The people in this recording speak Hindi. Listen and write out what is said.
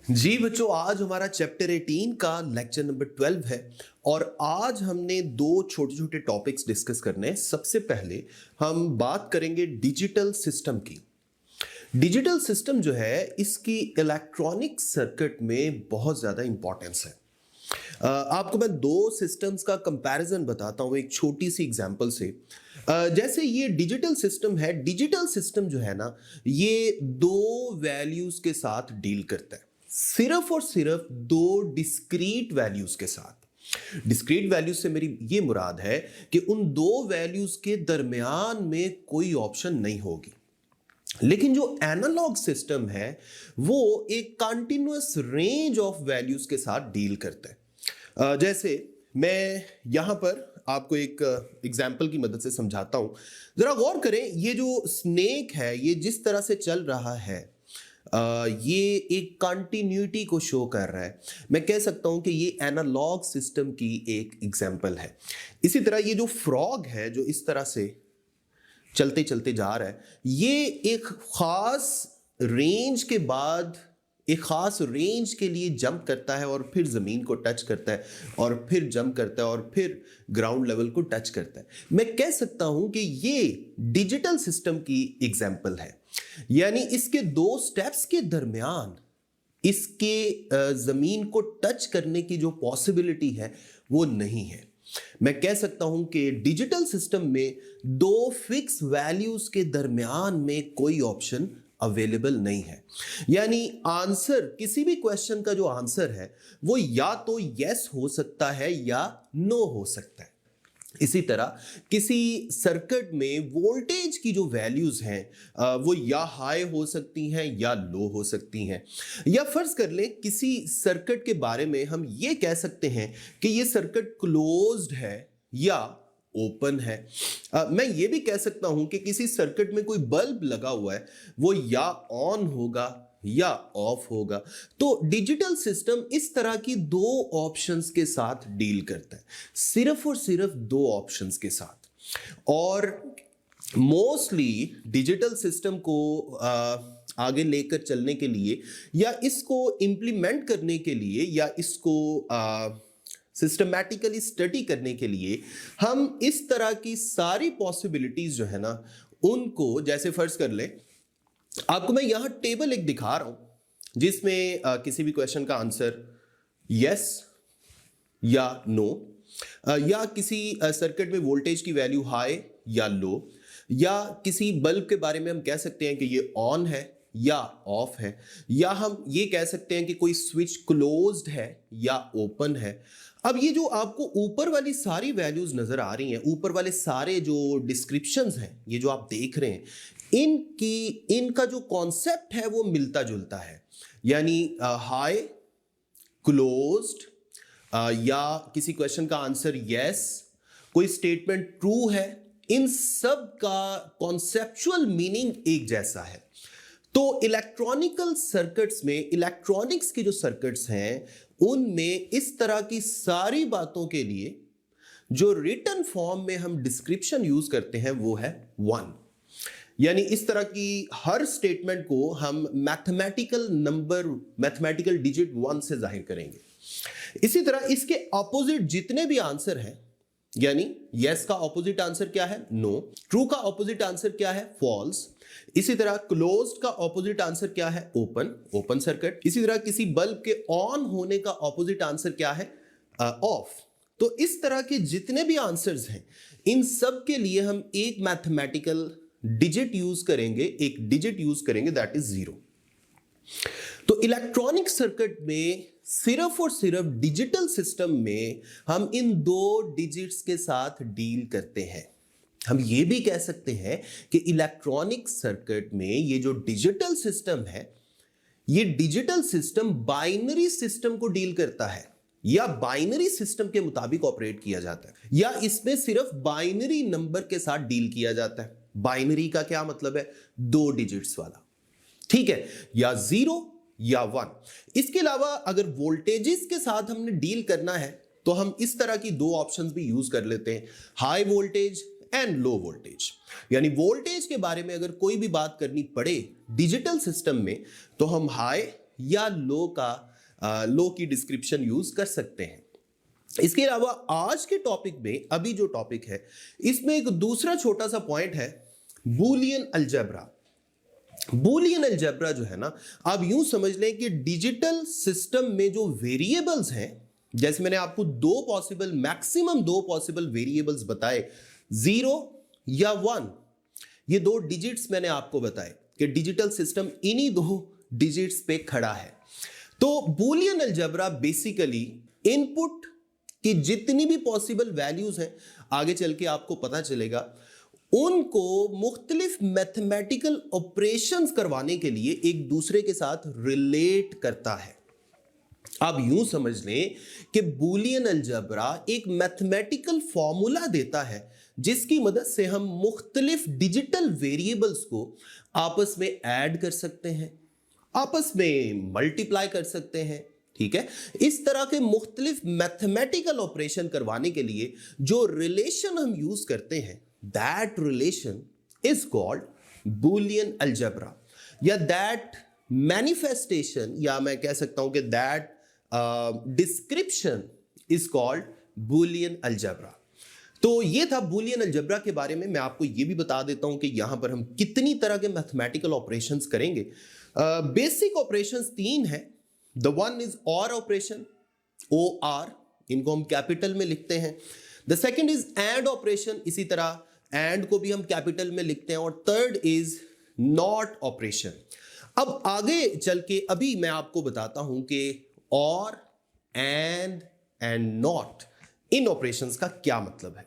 जी बच्चों, आज हमारा चैप्टर 18 का लेक्चर नंबर 12 है और आज हमने दो छोटे छोटे टॉपिक्स डिस्कस करने हैं। सबसे पहले हम बात करेंगे डिजिटल सिस्टम की। डिजिटल सिस्टम जो है इसकी इलेक्ट्रॉनिक सर्किट में बहुत ज़्यादा इंपॉर्टेंस है। आपको मैं दो सिस्टम्स का कंपैरिजन बताता हूँ एक छोटी सी एग्जांपल से। जैसे ये डिजिटल सिस्टम है, डिजिटल सिस्टम जो है ना, ये दो वैल्यूज के साथ डील करता है, सिर्फ और सिर्फ दो डिस्क्रीट वैल्यूज के साथ। डिस्क्रीट वैल्यूज से मेरी ये मुराद है कि उन दो वैल्यूज के दरमियान में कोई ऑप्शन नहीं होगी। लेकिन जो एनालॉग सिस्टम है वो एक कंटिन्यूअस रेंज ऑफ वैल्यूज के साथ डील करता है। जैसे मैं यहां पर आपको एक एग्जाम्पल की मदद से समझाता हूं। जरा गौर करें, ये जो स्नेक है ये जिस तरह से चल रहा है, ये एक कंटिन्यूटी को शो कर रहा है। मैं कह सकता हूं कि ये एनालॉग सिस्टम की एक एग्जाम्पल है। इसी तरह ये जो फ्रॉग है जो इस तरह से चलते चलते जा रहा है, ये एक खास रेंज के बाद एक खास रेंज के लिए जंप करता है और फिर ज़मीन को टच करता है और फिर जंप करता है और फिर ग्राउंड लेवल को टच करता है। मैं कह सकता हूं कि ये डिजिटल सिस्टम की एग्जाम्पल है, यानी इसके दो स्टेप्स के दरमियान इसके ज़मीन को टच करने की जो पॉसिबिलिटी है वो नहीं है। मैं कह सकता हूं कि डिजिटल सिस्टम में दो फिक्स वैल्यूज के दरमियान में कोई ऑप्शन अवेलेबल नहीं है। यानी आंसर, किसी भी क्वेश्चन का जो आंसर है वो या तो यस हो सकता है या नो हो सकता है। इसी तरह किसी सर्किट में वोल्टेज की जो वैल्यूज हैं वो या हाई हो सकती हैं या लो हो सकती हैं। या फर्ज कर लें किसी सर्किट के बारे में हम ये कह सकते हैं कि ये सर्किट क्लोज्ड है या ओपन है। मैं ये भी कह सकता हूं कि किसी सर्किट में कोई बल्ब लगा हुआ है वो या ऑन होगा या ऑफ होगा। तो डिजिटल सिस्टम इस तरह की दो ऑप्शंस के साथ डील करता है, सिर्फ और सिर्फ दो ऑप्शंस के साथ। और मोस्टली डिजिटल सिस्टम को आगे लेकर चलने के लिए या इसको इंप्लीमेंट करने के लिए या इसको सिस्टमैटिकली स्टडी करने के लिए हम इस तरह की सारी पॉसिबिलिटीज जो है ना उनको, जैसे फर्ज कर ले, आपको मैं यहां टेबल एक दिखा रहा हूं जिसमें किसी भी क्वेश्चन का आंसर यस या नो, या किसी सर्किट में वोल्टेज की वैल्यू हाई या लो, या किसी बल्ब के बारे में हम कह सकते हैं कि ये ऑन है या ऑफ है, या हम ये कह सकते हैं कि कोई स्विच क्लोज्ड है या ओपन है। अब ये जो आपको ऊपर वाली सारी वैल्यूज नजर आ रही हैं, ऊपर वाले सारे जो डिस्क्रिप्शंस हैं, ये जो आप देख रहे हैं, इनका जो कॉन्सेप्ट है वो मिलता जुलता है। यानी हाई, क्लोज्ड, या किसी क्वेश्चन का आंसर यस, कोई स्टेटमेंट ट्रू है, इन सब का कॉन्सेप्चुअल मीनिंग एक जैसा है। तो इलेक्ट्रॉनिकल सर्किट्स में, इलेक्ट्रॉनिक्स के जो सर्किट्स हैं उनमें इस तरह की सारी बातों के लिए जो रिटन फॉर्म में हम डिस्क्रिप्शन यूज करते हैं वो है 1। यानी इस तरह की हर स्टेटमेंट को हम मैथमेटिकल नंबर, मैथमेटिकल डिजिट 1 से जाहिर करेंगे। इसी तरह इसके ऑपोजिट जितने भी आंसर हैं, यानी यस का ऑपोजिट आंसर क्या है? नो। ट्रू का ऑपोजिट आंसर क्या है? फॉल्स। इसी तरह क्लोज्ड का ऑपोजिट आंसर क्या है? Open, open circuit. इसी तरह किसी बल्ब के ऑन होने का ऑपोजिट आंसर क्या है? ऑफ। तो इस तरह के जितने भी आंसर्स हैं इन सब के लिए हम एक मैथमेटिकल डिजिट यूज करेंगे, एक डिजिट यूज करेंगे, दैट इज 0। तो इलेक्ट्रॉनिक सर्किट में सिर्फ और सिर्फ डिजिटल सिस्टम में हम इन दो डिजिट्स के साथ डील करते हैं। हम ये भी कह सकते हैं कि इलेक्ट्रॉनिक सर्किट में ये जो डिजिटल सिस्टम है, ये डिजिटल सिस्टम बाइनरी सिस्टम को डील करता है या बाइनरी सिस्टम के मुताबिक ऑपरेट किया जाता है, या इसमें सिर्फ बाइनरी नंबर के साथ डील किया जाता है। बाइनरी का क्या मतलब है? दो डिजिट्स वाला, ठीक है, या 0 या 1। इसके अलावा अगर वोल्टेजेस के साथ हमने डील करना है तो हम इस तरह की दो ऑप्शंस भी यूज कर लेते हैं, high voltage and low voltage. यानी वोल्टेज के बारे में अगर कोई भी बात करनी पड़े डिजिटल सिस्टम में तो हम हाई या लो की डिस्क्रिप्शन यूज कर सकते हैं। इसके अलावा आज के टॉपिक में अभी जो टॉपिक है इसमें एक दूसरा छोटा सा पॉइंट है, बूलियन अलजेब्रा। बूलियन अलजेब्रा जो है ना, आप यूं समझ लें कि डिजिटल सिस्टम में जो वेरिएबल्स हैं, जैसे मैंने आपको मैक्सिमम दो पॉसिबल वेरिएबल्स बताए, 0 या 1, ये दो डिजिट्स मैंने आपको बताए कि डिजिटल सिस्टम इन्हीं दो डिजिट्स पे खड़ा है। तो बूलियन अलजेब्रा बेसिकली इनपुट की जितनी भी पॉसिबल वैल्यूज हैं, आगे चल के आपको पता चलेगा, उनको मुख्तलिफ मैथमेटिकल ऑपरेशंस करवाने के लिए एक दूसरे के साथ रिलेट करता है। आप यूं समझ लें कि बूलियन अलजेब्रा एक मैथमेटिकल फॉर्मूला देता है जिसकी मदद से हम मुख्तलिफ डिजिटल वेरिएबल्स को आपस में ऐड कर सकते हैं, आपस में मल्टीप्लाई कर सकते हैं। ठीक है, इस तरह के मुख्तलिफ मैथमेटिकल ऑपरेशन करवाने के लिए जो रिलेशन हम यूज करते हैं, that relation is called Boolean algebra, या दैट मैनिफेस्टेशन, या मैं कह सकता हूं कि that description is called Boolean algebra. तो ये था बूलियन अलजेब्रा के बारे में। मैं आपको ये भी बता देता हूं कि यहां पर हम कितनी तरह के मैथमेटिकल ऑपरेशंस करेंगे। बेसिक ऑपरेशंस 3 है। द वन इज और ऑपरेशन, OR, इनको हम कैपिटल में लिखते हैं। The second is and operation, इसी तरह एंड को भी हम कैपिटल में लिखते हैं। और थर्ड इज नॉट ऑपरेशन। अब आगे चल के अभी मैं आपको बताता हूं कि और, एंड नॉट, इन ऑपरेशंस का क्या मतलब है।